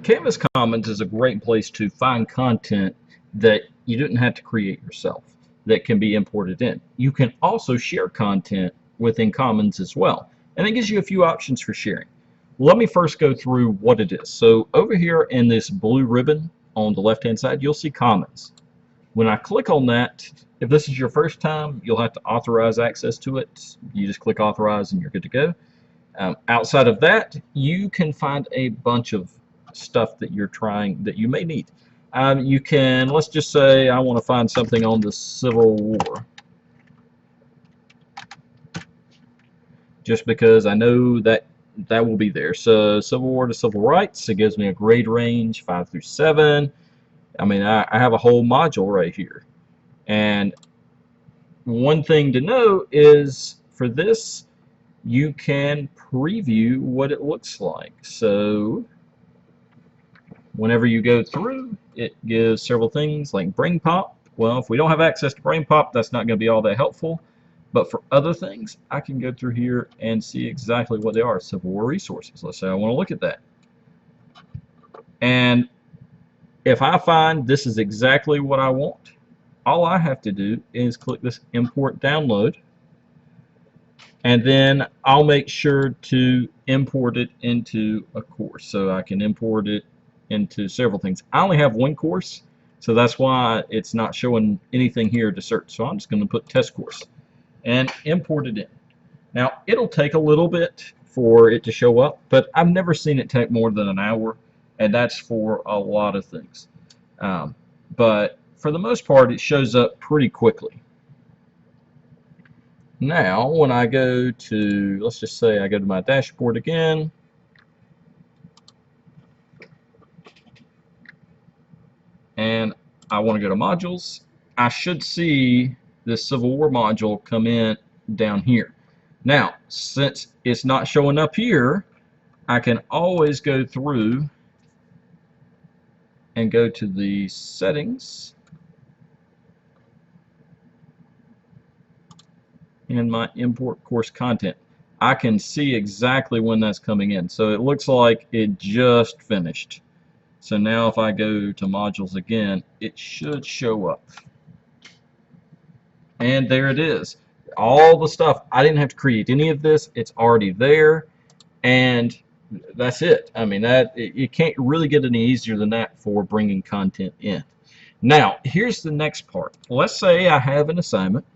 Canvas Commons is a great place to find content that you didn't have to create yourself that can be imported in. You can also share content within Commons as well, and it gives you a few options for sharing. Let me first go through what it is. So over here in this blue ribbon on the left hand side, you'll see Commons. When I click on that, if this is your first time, you'll have to authorize access to it. You just click authorize and you're good to go. Outside of that, you can find a bunch of stuff that you're trying that you may need. You can, let's just say I want to find something on the Civil War, just because I know that that will be there. So Civil War to Civil Rights, it gives me a grade range 5 through 7. I mean, I have a whole module right here. And one thing to know is for this, you can preview what it looks like. So whenever you go through, it gives several things like BrainPop. Well, if we don't have access to BrainPop, that's not going to be all that helpful. But for other things, I can go through here and see exactly what they are. Civil War resources. Let's say I want to look at that. And if I find this is exactly what I want, all I have to do is click this import download. And then I'll make sure to import it into a course. So I can import it into several things. I only have one course, so that's why it's not showing anything here to search. So I'm just going to put test course and import it in. Now, it'll take a little bit for it to show up, but I've never seen it take more than an hour, and that's for a lot of things. But for the most part, it shows up pretty quickly. Now, when I go to, let's just say I go to my dashboard again, and I want to go to modules, I should see this Civil War module come in down here. Now, since it's not showing up here, I can always go through and go to the settings and my import course content. I can see exactly when that's coming in. So it looks like it just finished. So now if I go to modules again, it should show up. And there it is. All the stuff, I didn't have to create any of this. It's already there. And that's it. I mean, you can't really get any easier than that for bringing content in. Now, here's the next part. Let's say I have an assignment.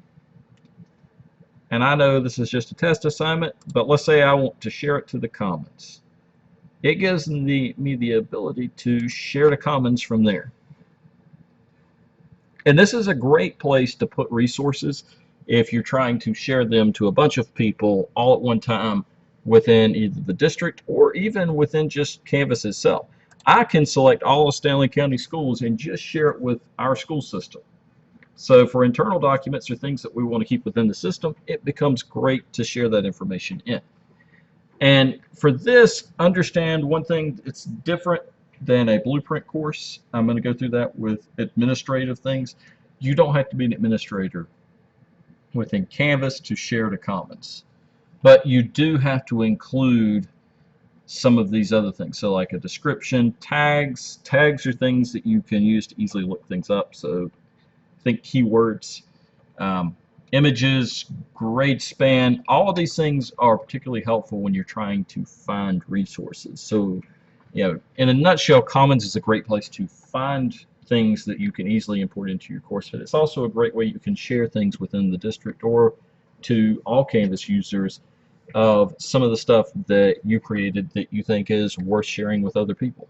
And I know this is just a test assignment, but let's say I want to share it to the Commons. It gives me the ability to share to Commons from there. And this is a great place to put resources if you're trying to share them to a bunch of people all at one time within either the district or even within just Canvas itself. I can select all of Stanly County schools and just share it with our school system. So for internal documents or things that we want to keep within the system, it becomes great to share that information in. And for this, understand one thing, it's different than a blueprint course. I'm going to go through that with administrative things. You don't have to be an administrator within Canvas to share to Commons. But you do have to include some of these other things. So like a description, tags. Tags are things that you can use to easily look things up. So think keywords, images, grade span. All of these things are particularly helpful when you're trying to find resources. So, you know, in a nutshell, Commons is a great place to find things that you can easily import into your course. But it's also a great way you can share things within the district or to all Canvas users of some of the stuff that you created that you think is worth sharing with other people.